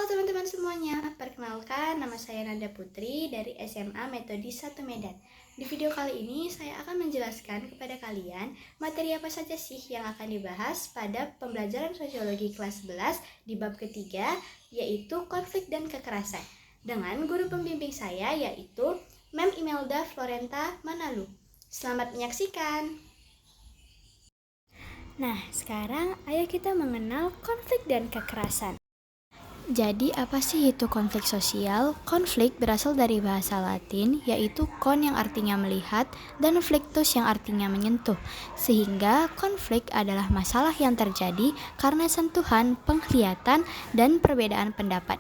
Halo teman-teman semuanya, perkenalkan nama saya Nanda Putri dari SMA Metodis 1 Medan. Di video kali ini saya akan menjelaskan kepada kalian materi apa saja sih yang akan dibahas pada pembelajaran sosiologi kelas 11 di bab ketiga, yaitu konflik dan kekerasan. Dengan guru pembimbing saya yaitu Mem Imelda Florenta Manalu. Selamat menyaksikan. Nah, sekarang ayo kita mengenal konflik dan kekerasan. Jadi apa sih itu konflik sosial? Konflik berasal dari bahasa Latin, yaitu kon yang artinya melihat dan flictus yang artinya menyentuh. Sehingga konflik adalah masalah yang terjadi karena sentuhan, penglihatan, dan perbedaan pendapat.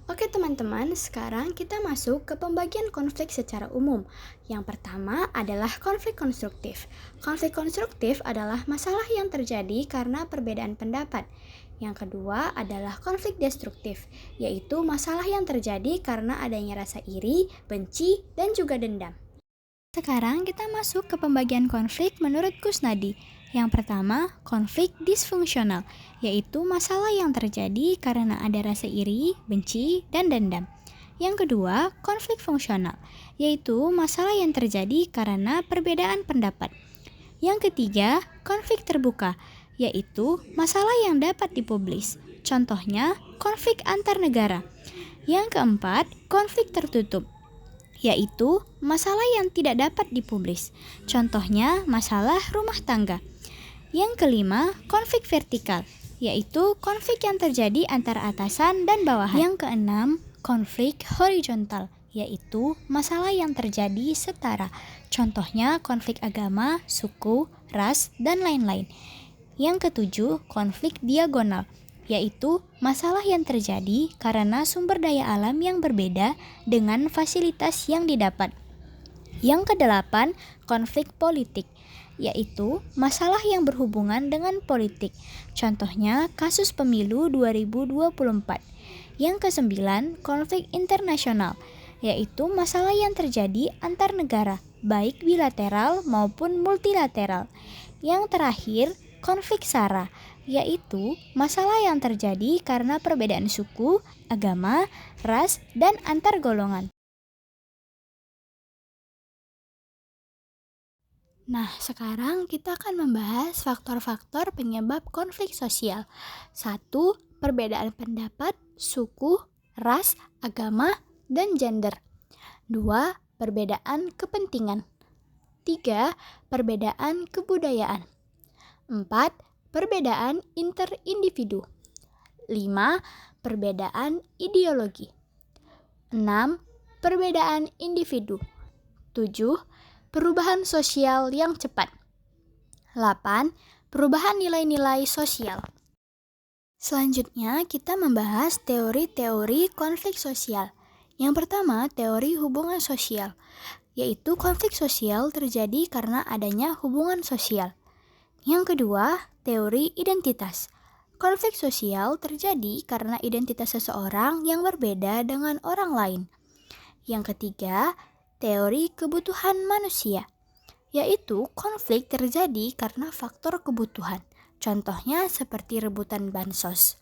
Oke teman-teman, sekarang kita masuk ke pembagian konflik secara umum. Yang pertama adalah konflik konstruktif. Konflik konstruktif adalah masalah yang terjadi karena perbedaan pendapat. Yang kedua adalah konflik destruktif, yaitu masalah yang terjadi karena adanya rasa iri, benci, dan juga dendam. Sekarang kita masuk ke pembagian konflik menurut Kusnadi. Yang pertama, konflik disfungsional, yaitu masalah yang terjadi karena ada rasa iri, benci, dan dendam. Yang kedua, konflik fungsional, yaitu masalah yang terjadi karena perbedaan pendapat. Yang ketiga, konflik terbuka, yaitu masalah yang dapat dipublis. Contohnya, konflik antar negara. Yang keempat, konflik tertutup, yaitu masalah yang tidak dapat dipublis. Contohnya, masalah rumah tangga. Yang kelima, konflik vertikal, yaitu konflik yang terjadi antara atasan dan bawahan. Yang keenam, konflik horizontal, yaitu masalah yang terjadi setara. Contohnya, konflik agama, suku, ras, dan lain-lain. Yang ketujuh, konflik diagonal, yaitu masalah yang terjadi karena sumber daya alam yang berbeda dengan fasilitas yang didapat. Yang kedelapan, konflik politik, yaitu masalah yang berhubungan dengan politik. Contohnya, kasus pemilu 2024. Yang kesembilan, konflik internasional, yaitu masalah yang terjadi antar negara, baik bilateral maupun multilateral. Yang terakhir, konflik SARA, yaitu masalah yang terjadi karena perbedaan suku, agama, ras, dan antar golongan. Nah, sekarang kita akan membahas faktor-faktor penyebab konflik sosial. 1. Perbedaan pendapat, suku, ras, agama, dan gender. 2. Perbedaan kepentingan. 3. Perbedaan kebudayaan. 4. Perbedaan interindividu. 5. Perbedaan ideologi. 6. Perbedaan individu. 7. Perubahan sosial yang cepat. 8. Perubahan nilai-nilai sosial. Selanjutnya, kita membahas teori-teori konflik sosial. Yang pertama, teori hubungan sosial, yaitu konflik sosial terjadi karena adanya hubungan sosial. Yang kedua, teori identitas. Konflik sosial terjadi karena identitas seseorang yang berbeda dengan orang lain. Yang ketiga, teori kebutuhan manusia, yaitu konflik terjadi karena faktor kebutuhan. Contohnya seperti rebutan bansos.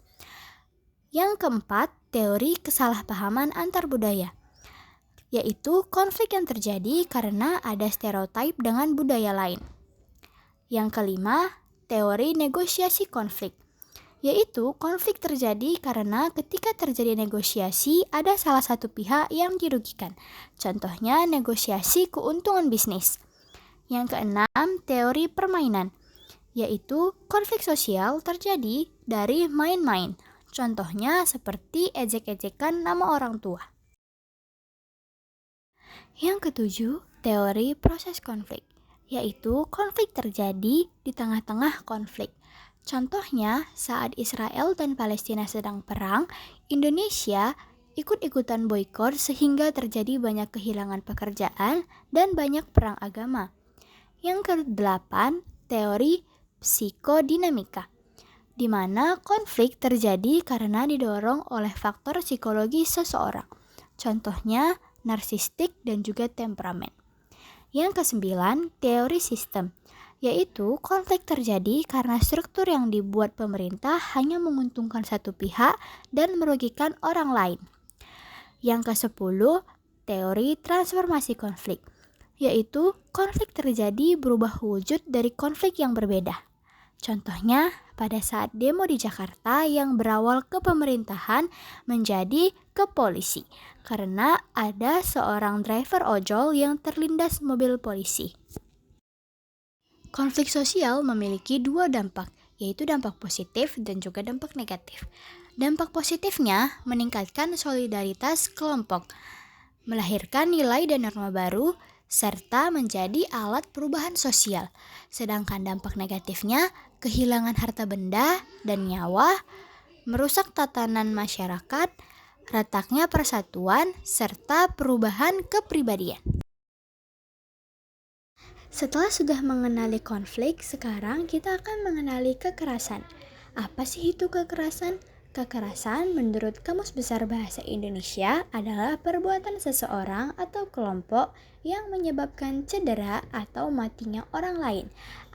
Yang keempat, teori kesalahpahaman antar budaya, yaitu konflik yang terjadi karena ada stereotip dengan budaya lain. Yang kelima, teori negosiasi konflik, yaitu konflik terjadi karena ketika terjadi negosiasi ada salah satu pihak yang dirugikan. Contohnya negosiasi keuntungan bisnis. Yang keenam, teori permainan, yaitu konflik sosial terjadi dari main-main. Contohnya seperti ejek-ejekan nama orang tua. Yang ketujuh, teori proses konflik, yaitu konflik terjadi di tengah-tengah konflik. Contohnya, saat Israel dan Palestina sedang perang, Indonesia ikut-ikutan boikot sehingga terjadi banyak kehilangan pekerjaan dan banyak perang agama. Yang kedelapan, teori psikodinamika, di mana konflik terjadi karena didorong oleh faktor psikologi seseorang. Contohnya, narsistik dan juga temperamen. Yang kesembilan, teori sistem, yaitu konflik terjadi karena struktur yang dibuat pemerintah hanya menguntungkan satu pihak dan merugikan orang lain. Yang ke-10, teori transformasi konflik, yaitu konflik terjadi berubah wujud dari konflik yang berbeda. Contohnya, pada saat demo di Jakarta yang berawal ke pemerintahan menjadi ke polisi, karena ada seorang driver ojol yang terlindas mobil polisi. Konflik sosial memiliki dua dampak, yaitu dampak positif dan juga dampak negatif. Dampak positifnya meningkatkan solidaritas kelompok, melahirkan nilai dan norma baru, serta menjadi alat perubahan sosial. Sedangkan dampak negatifnya, kehilangan harta benda dan nyawa, merusak tatanan masyarakat, retaknya persatuan, serta perubahan kepribadian. Setelah sudah mengenali konflik, sekarang kita akan mengenali kekerasan. Apa sih itu kekerasan? Kekerasan menurut Kamus Besar Bahasa Indonesia adalah perbuatan seseorang atau kelompok yang menyebabkan cedera atau matinya orang lain,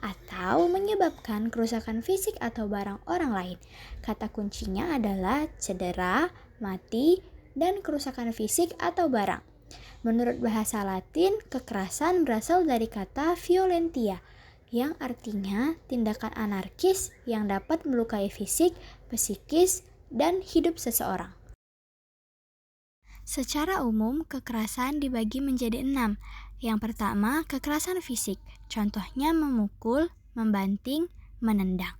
atau menyebabkan kerusakan fisik atau barang orang lain. Kata kuncinya adalah cedera, mati, dan kerusakan fisik atau barang. Menurut bahasa Latin, kekerasan berasal dari kata violentia, yang artinya tindakan anarkis yang dapat melukai fisik, psikis, dan hidup seseorang. Secara umum, kekerasan dibagi menjadi 6. Yang pertama, kekerasan fisik, contohnya memukul, membanting, menendang.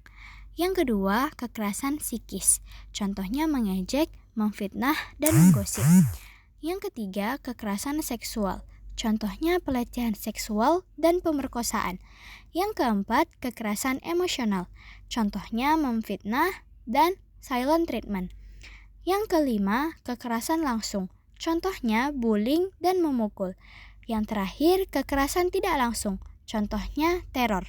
Yang kedua, kekerasan psikis, contohnya mengejek, memfitnah, dan menggosip. Yang ketiga, kekerasan seksual, contohnya pelecehan seksual dan pemerkosaan. Yang keempat, kekerasan emosional, contohnya memfitnah dan silent treatment. Yang kelima, kekerasan langsung, contohnya bullying dan memukul. Yang terakhir, kekerasan tidak langsung, contohnya teror.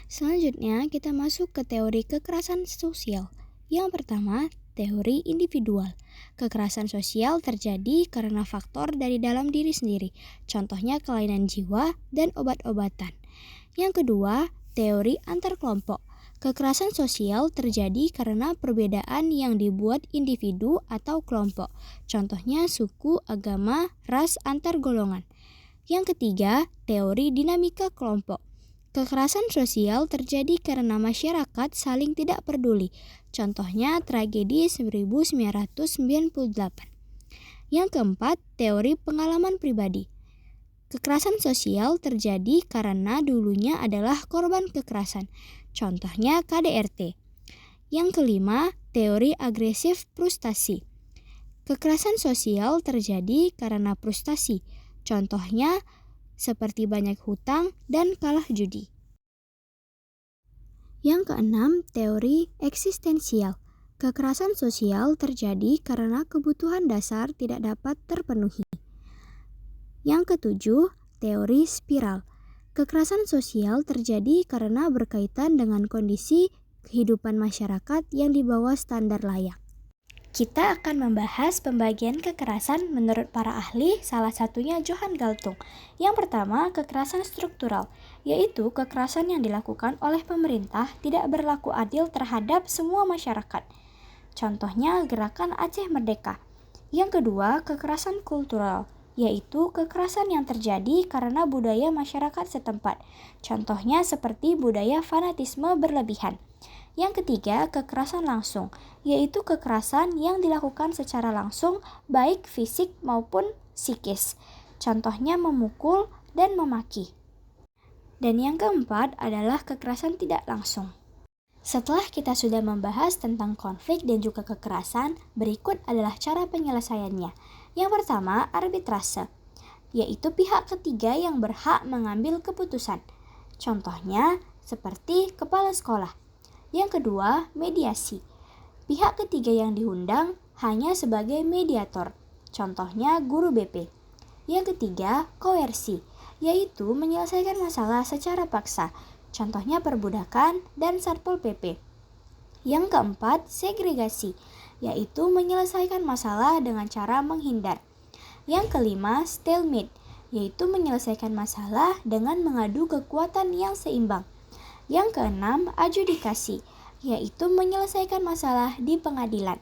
Selanjutnya, kita masuk ke teori kekerasan sosial. Yang pertama, teori individual. Kekerasan sosial terjadi karena faktor dari dalam diri sendiri, contohnya kelainan jiwa dan obat-obatan. Yang kedua, teori antar kelompok. Kekerasan sosial terjadi karena perbedaan yang dibuat individu atau kelompok, contohnya suku, agama, ras, antar golongan. Yang ketiga, teori dinamika kelompok. Kekerasan sosial terjadi karena masyarakat saling tidak peduli, contohnya tragedi 1998. Yang keempat, teori pengalaman pribadi. Kekerasan sosial terjadi karena dulunya adalah korban kekerasan, contohnya KDRT. Yang kelima, teori agresif frustasi. Kekerasan sosial terjadi karena frustasi, contohnya seperti banyak hutang dan kalah judi. Yang keenam, teori eksistensial. Kekerasan sosial terjadi karena kebutuhan dasar tidak dapat terpenuhi. Yang ketujuh, teori spiral. Kekerasan sosial terjadi karena berkaitan dengan kondisi kehidupan masyarakat yang di bawah standar layak. Kita akan membahas pembagian kekerasan menurut para ahli, salah satunya Johan Galtung. Yang pertama, kekerasan struktural, yaitu kekerasan yang dilakukan oleh pemerintah tidak berlaku adil terhadap semua masyarakat. Contohnya gerakan Aceh Merdeka. Yang kedua, kekerasan kultural, yaitu kekerasan yang terjadi karena budaya masyarakat setempat. Contohnya seperti budaya fanatisme berlebihan. Yang ketiga, kekerasan langsung, yaitu kekerasan yang dilakukan secara langsung baik fisik maupun psikis. Contohnya memukul dan memaki. Dan yang keempat adalah kekerasan tidak langsung. Setelah kita sudah membahas tentang konflik dan juga kekerasan, berikut adalah cara penyelesaiannya. Yang pertama, arbitrase, yaitu pihak ketiga yang berhak mengambil keputusan. Contohnya seperti kepala sekolah. Yang kedua, mediasi. Pihak ketiga yang diundang hanya sebagai mediator. Contohnya guru BP. Yang ketiga, koersi, yaitu menyelesaikan masalah secara paksa. Contohnya perbudakan dan Satpol PP. Yang keempat, segregasi, yaitu menyelesaikan masalah dengan cara menghindar. Yang kelima, stalemate, yaitu menyelesaikan masalah dengan mengadu kekuatan yang seimbang. Yang keenam, adjudikasi, yaitu menyelesaikan masalah di pengadilan.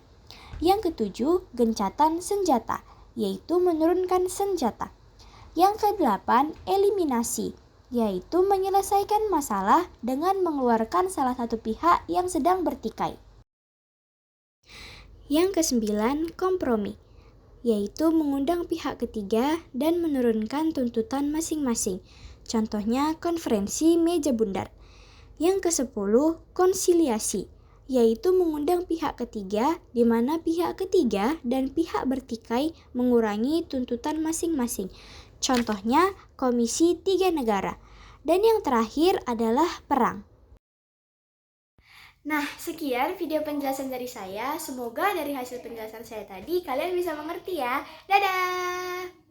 Yang ketujuh, gencatan senjata, yaitu menurunkan senjata. Yang kedelapan, eliminasi, yaitu menyelesaikan masalah dengan mengeluarkan salah satu pihak yang sedang bertikai. Yang kesembilan, kompromi, yaitu mengundang pihak ketiga dan menurunkan tuntutan masing-masing. Contohnya konferensi meja bundar. Yang kesepuluh, konsiliasi, yaitu mengundang pihak ketiga di mana pihak ketiga dan pihak bertikai mengurangi tuntutan masing-masing. Contohnya Komisi 3 Negara. Dan yang terakhir adalah perang. Nah, sekian video penjelasan dari saya. Semoga dari hasil penjelasan saya tadi kalian bisa mengerti ya. Dadah!